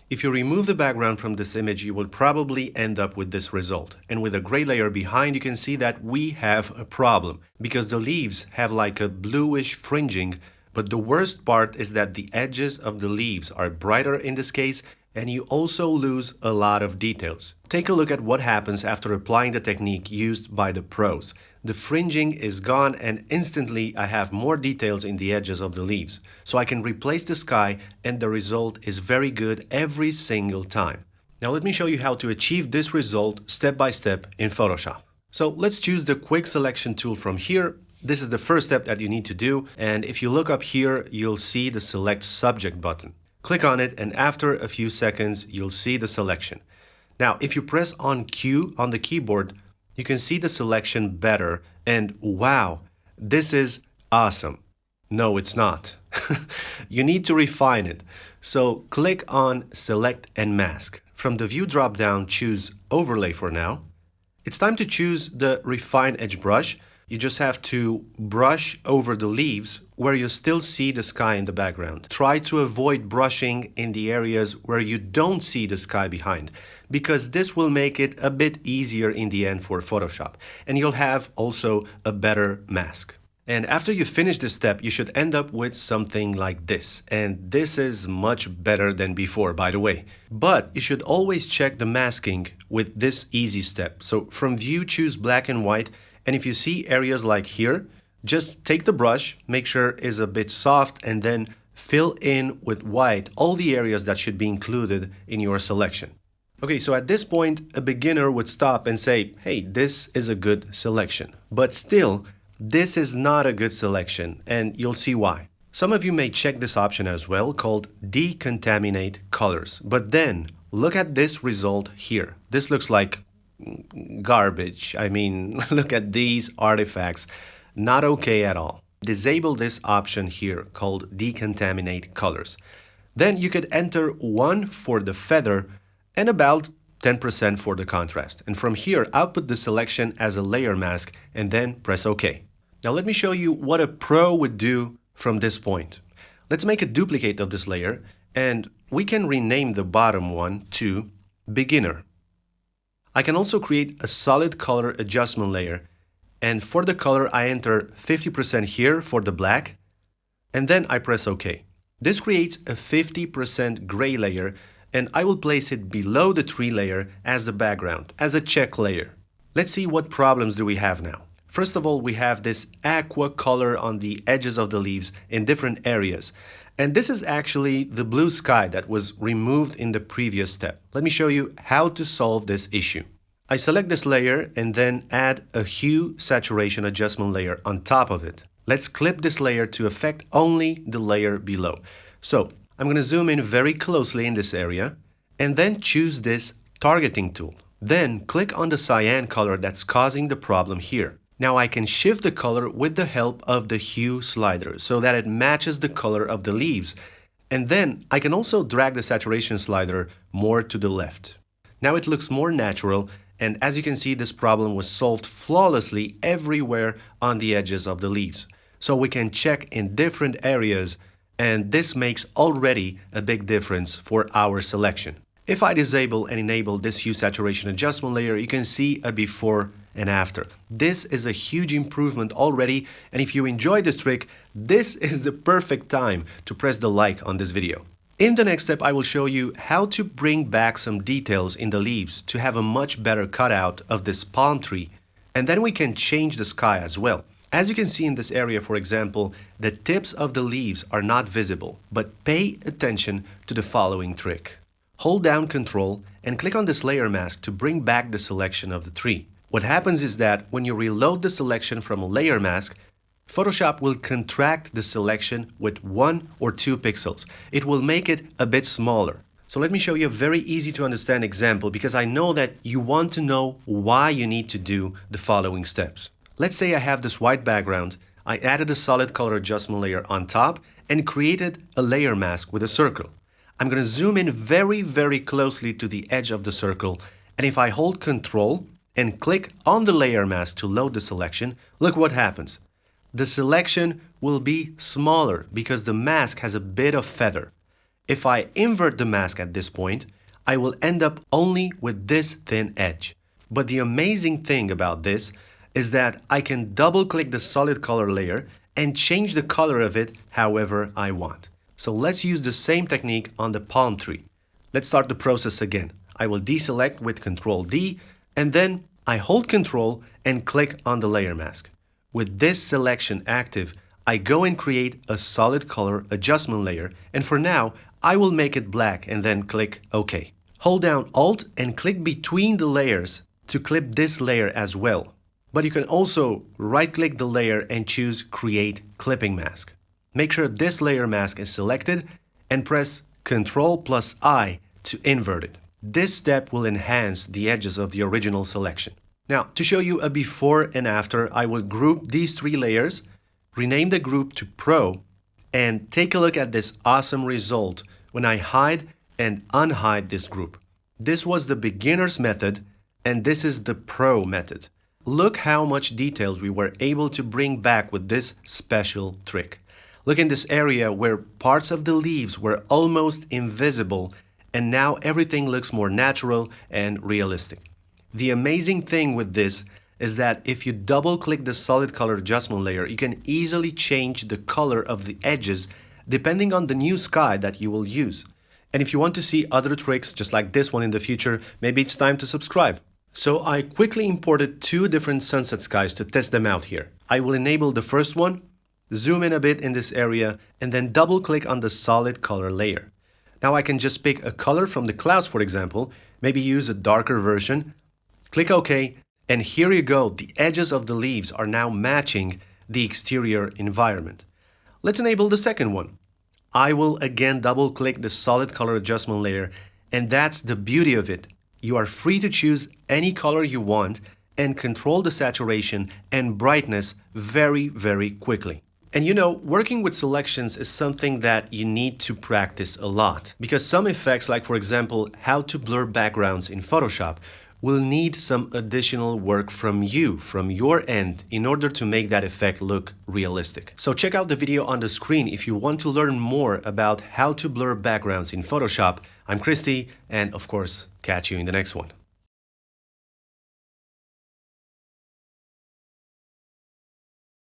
If you remove the background from this image, you will probably end up with this result. And with a gray layer behind, you can see that we have a problem because the leaves have like a bluish fringing, but the worst part is that the edges of the leaves are brighter in this case, and you also lose a lot of details. Take a look at what happens after applying the technique used by the pros. The fringing is gone and instantly I have more details in the edges of the leaves. So I can replace the sky and the result is very good every single time. Now let me show you how to achieve this result step by step in Photoshop. So let's choose the quick selection tool from here. This is the first step that you need to do, and if you look up here, you'll see the Select Subject button. Click on it, and after a few seconds, you'll see the selection. Now, if you press on Q on the keyboard, you can see the selection better, and wow, this is awesome. No, it's not. You need to refine it. So click on Select and Mask. From the View drop-down, choose Overlay for now. It's time to choose the Refine Edge brush. You just have to brush over the leaves where you still see the sky in the background. Try to avoid brushing in the areas where you don't see the sky behind, because this will make it a bit easier in the end for Photoshop. And you'll have also a better mask. And after you finish this step, you should end up with something like this. And this is much better than before, by the way. But you should always check the masking with this easy step. So from View, choose Black and White. And if you see areas like here, just take the brush, make sure it's a bit soft, and then fill in with white all the areas that should be included in your selection. Okay, so at this point, a beginner would stop and say, hey, this is a good selection. But still, this is not a good selection, and you'll see why. Some of you may check this option as well, called Decontaminate Colors. But then, look at this result here. This looks like garbage. I mean, look at these artifacts. Not okay at all. Disable this option here called Decontaminate Colors. Then you could enter 1 for the feather and about 10% for the contrast. And from here, output the selection as a layer mask and then press OK. Now let me show you what a pro would do from this point. Let's make a duplicate of this layer, and we can rename the bottom one to Beginner. I can also create a solid color adjustment layer, and for the color I enter 50% here for the black, and then I press OK. This creates a 50% gray layer, and I will place it below the tree layer as the background, as a check layer. Let's see what problems do we have now. First of all, we have this aqua color on the edges of the leaves in different areas. And this is actually the blue sky that was removed in the previous step. Let me show you how to solve this issue. I select this layer and then add a hue saturation adjustment layer on top of it. Let's clip this layer to affect only the layer below. So I'm going to zoom in very closely in this area and then choose this targeting tool. Then click on the cyan color that's causing the problem here. Now I can shift the color with the help of the hue slider so that it matches the color of the leaves. And then I can also drag the saturation slider more to the left. Now it looks more natural, and as you can see, this problem was solved flawlessly everywhere on the edges of the leaves. So we can check in different areas, and this makes already a big difference for our selection. If I disable and enable this hue saturation adjustment layer, you can see a before and after. This is a huge improvement already, and if you enjoyed this trick, this is the perfect time to press the like on this video. In the next step, I will show you how to bring back some details in the leaves to have a much better cutout of this palm tree, and then we can change the sky as well. As you can see in this area, for example, the tips of the leaves are not visible, but pay attention to the following trick. Hold down Ctrl and click on this layer mask to bring back the selection of the tree. What happens is that when you reload the selection from a layer mask, Photoshop will contract the selection with 1 or 2 pixels. It will make it a bit smaller. So let me show you a very easy to understand example, because I know that you want to know why you need to do the following steps. Let's say I have this white background. I added a solid color adjustment layer on top and created a layer mask with a circle. I'm going to zoom in very, very closely to the edge of the circle, and if I hold Ctrl and click on the layer mask to load the selection, look what happens. The selection will be smaller because the mask has a bit of feather. If I invert the mask at this point, I will end up only with this thin edge. But the amazing thing about this is that I can double-click the solid color layer and change the color of it however I want. So let's use the same technique on the palm tree. Let's start the process again. I will deselect with Ctrl D, and then I hold Ctrl and click on the layer mask. With this selection active, I go and create a solid color adjustment layer, and for now, I will make it black and then click OK. Hold down Alt and click between the layers to clip this layer as well. But you can also right-click the layer and choose Create Clipping Mask. Make sure this layer mask is selected and press Ctrl+I to invert it. This step will enhance the edges of the original selection. Now, to show you a before and after, I will group these three layers, rename the group to Pro, and take a look at this awesome result when I hide and unhide this group. This was the beginner's method, and this is the Pro method. Look how much details we were able to bring back with this special trick. Look in this area where parts of the leaves were almost invisible, and now everything looks more natural and realistic. The amazing thing with this is that if you double-click the solid color adjustment layer, you can easily change the color of the edges depending on the new sky that you will use. And if you want to see other tricks just like this one in the future, maybe it's time to subscribe. So I quickly imported two different sunset skies to test them out here. I will enable the first one, zoom in a bit in this area, and then double-click on the solid color layer. Now I can just pick a color from the clouds, for example, maybe use a darker version, click OK, and here you go, the edges of the leaves are now matching the exterior environment. Let's enable the second one. I will again double-click the solid color adjustment layer, and that's the beauty of it. You are free to choose any color you want and control the saturation and brightness very, very quickly. And you know, working with selections is something that you need to practice a lot, because some effects, like for example, how to blur backgrounds in Photoshop, will need some additional work from you, from your end, in order to make that effect look realistic. So check out the video on the screen if you want to learn more about how to blur backgrounds in Photoshop. I'm Christy, and of course, catch you in the next one.